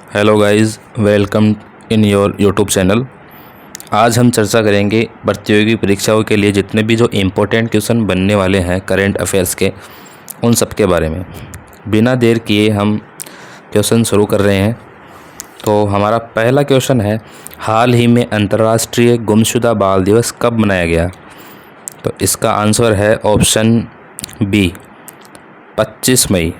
Hello guys, welcome in your YouTube channel. आज हम चर्चा करेंगे प्रतियोगी परीक्षाओं के लिए जितने भी जो इम्पोर्टेंट क्वेश्चन बनने वाले हैं करंट अफेयर्स के, उन सब के बारे में। बिना देर किए हम क्वेश्चन शुरू कर रहे हैं। तो हमारा पहला क्वेश्चन है, हाल ही में अंतर्राष्ट्रीय गुमशुदा बाल दिवस कब मनाया गया? तो इसका आंसर है ऑप्शन बी, 25 मई।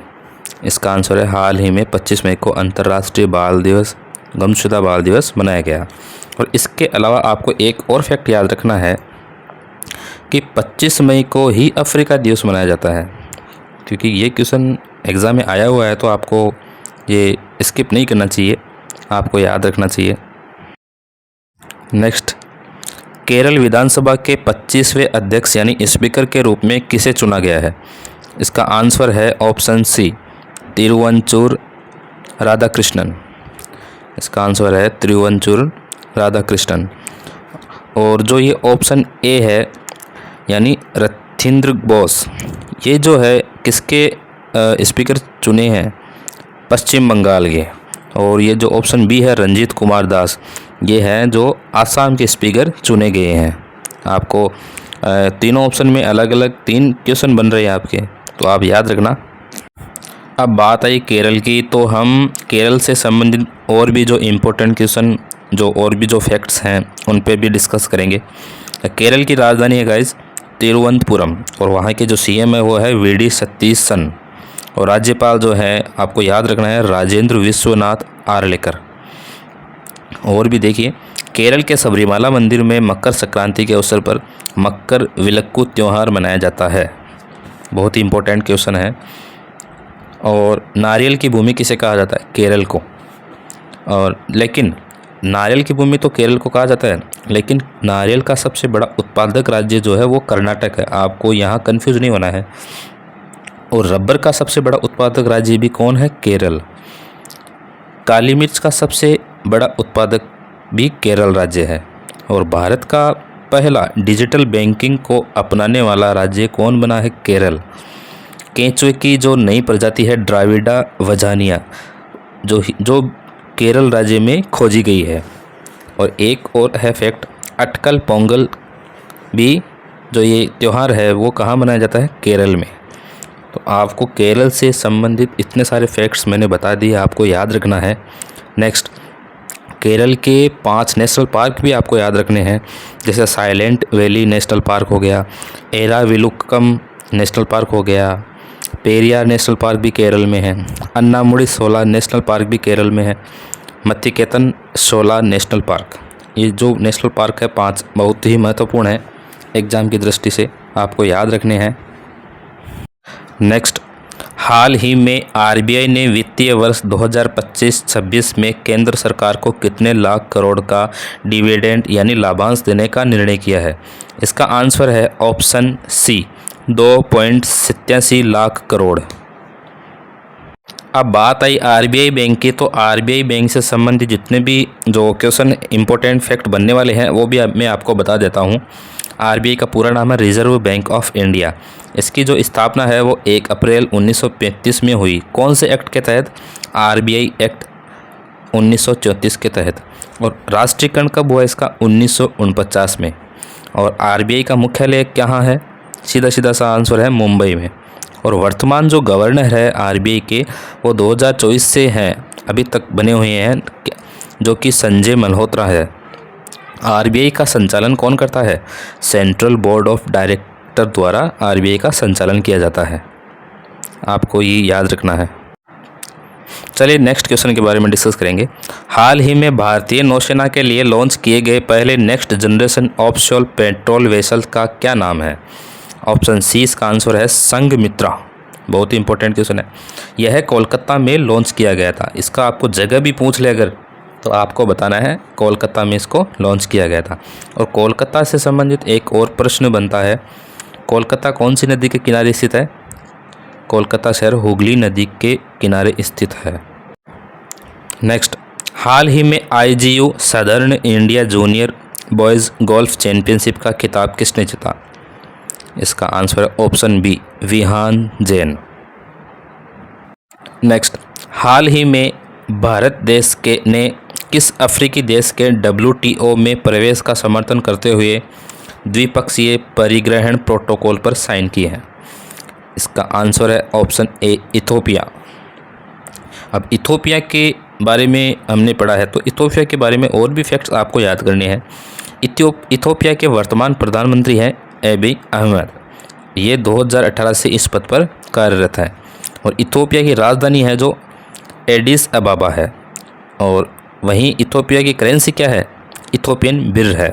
इसका आंसर है हाल ही में 25 मई को अंतर्राष्ट्रीय बाल दिवस, गुमशुदा बाल दिवस मनाया गया। और इसके अलावा आपको एक और फैक्ट याद रखना है कि 25 मई को ही अफ्रीका दिवस मनाया जाता है, क्योंकि ये क्वेश्चन एग्ज़ाम में आया हुआ है, तो आपको ये स्किप नहीं करना चाहिए, आपको याद रखना चाहिए। नेक्स्ट, केरल विधानसभा के 25वें अध्यक्ष यानी स्पीकर के रूप में किसे चुना गया है? इसका आंसर है ऑप्शन सी, तिरुवंचुर राधाकृष्णन। इसका आंसर है तिरुवंचुर राधाकृष्णन। और जो ये ऑप्शन ए है यानी रथिंद्र बोस, ये जो है किसके स्पीकर चुने हैं? पश्चिम बंगाल के। और ये जो ऑप्शन बी है रंजीत कुमार दास, ये हैं जो आसाम के स्पीकर चुने गए हैं। आपको तीनों ऑप्शन में अलग अलग 3 क्वेश्चन बन रहे हैं आपके, तो आप याद रखना। अब बात आई केरल की, तो हम केरल से संबंधित और भी जो इम्पोर्टेंट क्वेश्चन, जो और भी जो फैक्ट्स हैं, उन पे भी डिस्कस करेंगे। केरल की राजधानी है गाइस तिरुवनंतपुरम, और वहाँ के जो सीएम है वो है वीडी सतीशन, और राज्यपाल जो है आपको याद रखना है राजेंद्र विश्वनाथ आर्लेकर। और भी देखिए, केरल के सबरीमाला मंदिर में मकर संक्रांति के अवसर पर मकर विलक्कू त्यौहार मनाया जाता है। बहुत ही इम्पोर्टेंट क्वेश्चन है। और नारियल की भूमि किसे कहा जाता है? केरल को। और लेकिन नारियल की भूमि तो केरल को कहा जाता है, लेकिन नारियल का सबसे बड़ा उत्पादक राज्य जो है वो कर्नाटक है, आपको यहाँ कंफ्यूज नहीं होना है। और रबर का सबसे बड़ा उत्पादक राज्य भी कौन है? केरल। काली मिर्च का सबसे बड़ा उत्पादक भी केरल राज्य है। और भारत का पहला डिजिटल बैंकिंग को अपनाने वाला राज्य कौन बना है? केंचुए की जो नई प्रजाति है ड्राविडा वजानिया, जो केरल राज्य में खोजी गई है। और एक और है फैक्ट, अटकल पोंगल भी जो ये त्यौहार है वो कहाँ मनाया जाता है? केरल में। तो आपको केरल से संबंधित इतने सारे फैक्ट्स मैंने बता दिए, आपको याद रखना है। नेक्स्ट, केरल के 5 नेशनल पार्क भी आपको याद रखने हैं, जैसे साइलेंट वैली नेशनल पार्क हो गया, एराविलुक्कम नेशनल पार्क हो गया, पेरियार नेशनल पार्क भी केरल में है, अन्नामुडी शोला नेशनल पार्क भी केरल में है, मत्तिकेतन शोला नेशनल पार्क। ये जो नेशनल पार्क है 5 बहुत ही महत्वपूर्ण है एग्ज़ाम की दृष्टि से, आपको याद रखने हैं। नेक्स्ट, हाल ही में आरबीआई ने वित्तीय वर्ष 2025-26 में केंद्र सरकार को कितने लाख करोड़ का डिविडेंड यानी लाभांश देने का निर्णय किया है? इसका आंसर है ऑप्शन सी, 2.87 लाख करोड़। अब बात आई आरबीआई बैंक की, तो आरबीआई बैंक से संबंधित जितने भी जो क्वेश्चन इंपॉर्टेंट फैक्ट बनने वाले हैं वो भी मैं आपको बता देता हूँ। आरबीआई का पूरा नाम है रिजर्व बैंक ऑफ इंडिया। इसकी जो स्थापना है वो 1 अप्रैल 1935 में हुई। कौन से एक्ट के तहत? आरबीआई एक्ट 1934 के तहत। और राष्ट्रीयकरण कब हुआ इसका? 1949 में। और आरबीआई का मुख्यालय कहाँ है? सीधा सीधा सा आंसर है मुंबई में। और वर्तमान जो गवर्नर है आरबीआई के, वो 2024 से हैं, अभी तक बने हुए हैं, जो कि संजय मल्होत्रा है। आरबीआई का संचालन कौन करता है? सेंट्रल बोर्ड ऑफ डायरेक्टर द्वारा आरबीआई का संचालन किया जाता है, आपको ये याद रखना है। चलिए नेक्स्ट क्वेश्चन के बारे में डिस्कस करेंगे। हाल ही में भारतीय नौसेना के लिए लॉन्च किए गए पहले next generation offshore patrol vessel का क्या नाम है? ऑप्शन सी, इसका आंसर है संघमित्रा। बहुत ही इंपॉर्टेंट क्वेश्चन है। यह कोलकाता में लॉन्च किया गया था। इसका आपको जगह भी पूछ ले अगर, तो आपको बताना है कोलकाता में इसको लॉन्च किया गया था। और कोलकाता से संबंधित एक और प्रश्न बनता है, कोलकाता कौन सी नदी के किनारे स्थित है? कोलकाता शहर हुगली नदी के किनारे स्थित है। नेक्स्ट, हाल ही में IGU southern India junior boys golf championship का खिताब किसने जीता? इसका आंसर है option B, Vihan Jain. Next, हाल ही में भारत देश के ने किस अफ्रीकी देश के WTO में प्रवेश का समर्थन करते हुए द्विपक्षीय परिग्रहण प्रोटोकॉल पर साइन किए हैं? इसका आंसर है ऑप्शन ए, इथोपिया। अब इथोपिया के बारे में हमने पढ़ा है, तो इथोपिया के बारे में और भी फैक्ट्स आपको याद करने हैं। इथोपिया के वर्तमान प्रधानमंत्री हैं एबी अहमद। ये 2018 से इस पद पर कार्यरत है और इथोपिया की राजधानी है जो एडिस अबाबा है। और वहीं इथोपिया की करेंसी क्या है? इथोपियन बिर है।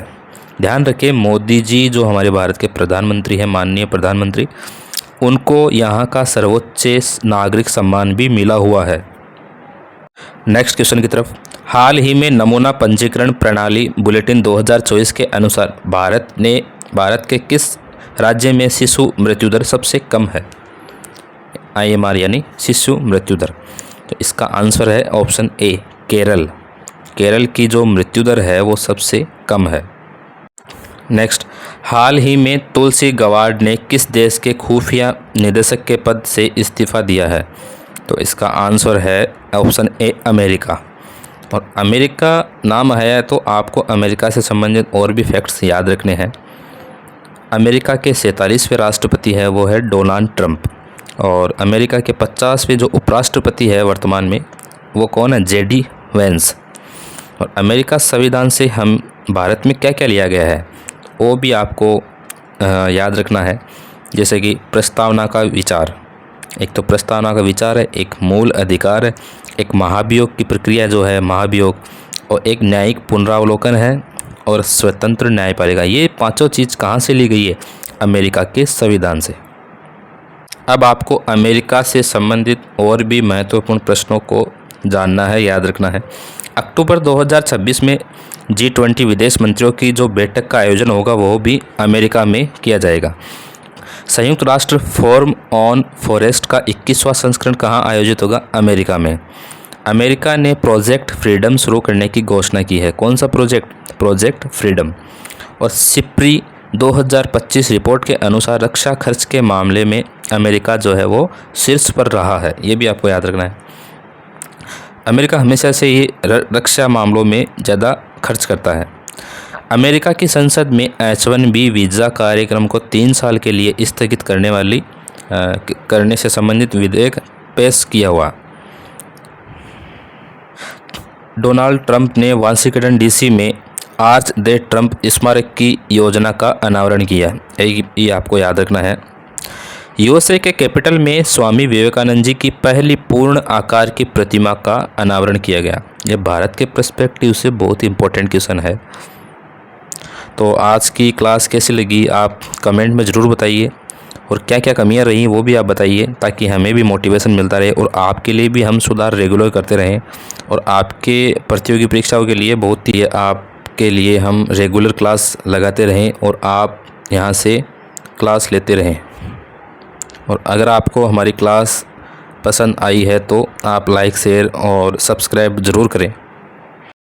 ध्यान रखें, मोदी जी जो हमारे भारत के प्रधानमंत्री हैं, माननीय प्रधानमंत्री, उनको यहाँ का सर्वोच्च नागरिक सम्मान भी मिला हुआ है। नेक्स्ट क्वेश्चन की तरफ। हाल ही में नमूना पंजीकरण प्रणाली बुलेटिन 2024 के अनुसार भारत के किस राज्य में शिशु मृत्यु दर सबसे कम है? IMR यानी शिशु मृत्यु दर। तो इसका आंसर है ऑप्शन ए, केरल। केरल की जो मृत्यु दर है वो सबसे कम है। नेक्स्ट, हाल ही में तुलसी गवाड ने किस देश के खुफिया निदेशक के पद से इस्तीफा दिया है? तो इसका आंसर है ऑप्शन ए, अमेरिका। और अमेरिका नाम है तो आपको अमेरिका से संबंधित और भी फैक्ट्स याद रखने हैं। अमेरिका के 47वें राष्ट्रपति है वो है डोनाल्ड ट्रंप। और अमेरिका के 50वें जो उपराष्ट्रपति है वर्तमान में, वो कौन है? JD veins. और अमेरिका संविधान से हम भारत में क्या क्या लिया गया है वो भी आपको याद रखना है। जैसे कि प्रस्तावना का विचार, एक तो प्रस्तावना का विचार है, एक मूल अधिकार है, एक महाभियोग की प्रक्रिया जो है महाभियोग, और एक न्यायिक पुनरावलोकन है और स्वतंत्र न्यायपालिका। ये पांचों चीज़ कहाँ से ली गई है? अमेरिका के संविधान से। अब आपको अमेरिका से संबंधित और भी महत्वपूर्ण प्रश्नों को जानना है, याद रखना है। अक्टूबर 2026 में G20 विदेश मंत्रियों की जो बैठक का आयोजन होगा वो भी अमेरिका में किया जाएगा। संयुक्त राष्ट्र फोरम ऑन फॉरेस्ट का 21वां संस्करण कहाँ आयोजित होगा? अमेरिका में। अमेरिका ने प्रोजेक्ट फ्रीडम शुरू करने की घोषणा की है। कौन सा प्रोजेक्ट? Project freedom. और सिप्री 2025 रिपोर्ट के अनुसार रक्षा खर्च के मामले में अमेरिका जो है वो शीर्ष पर रहा है। ये भी आपको याद रखना है। अमेरिका हमेशा से ये रक्षा मामलों में ज़्यादा खर्च करता है। अमेरिका की संसद में H1B वीज़ा कार्यक्रम को 3 साल के लिए स्थगित करने से संबंधित विधेयक पेश किया हुआ। डोनाल्ड ट्रंप ने वाशिंगटन DC में आर्च द ट्रंप स्मारक की योजना का अनावरण किया। ये आपको याद रखना है। USA के कैपिटल में स्वामी विवेकानंद जी की पहली पूर्ण आकार की प्रतिमा का अनावरण किया गया। यह भारत के पर्सपेक्टिव से बहुत ही इम्पोर्टेंट क्वेश्चन है। तो आज की क्लास कैसी लगी आप कमेंट में ज़रूर बताइए, और क्या क्या कमियां रही वो भी आप बताइए, ताकि हमें भी मोटिवेशन मिलता रहे और आपके लिए भी हम सुधार रेगुलर करते रहें। और आपके प्रतियोगी परीक्षाओं के लिए बहुत ही आपके लिए हम रेगुलर क्लास लगाते रहें और आप यहाँ से क्लास लेते रहें। और अगर आपको हमारी क्लास पसंद आई है तो आप लाइक, शेयर और सब्सक्राइब ज़रूर करें।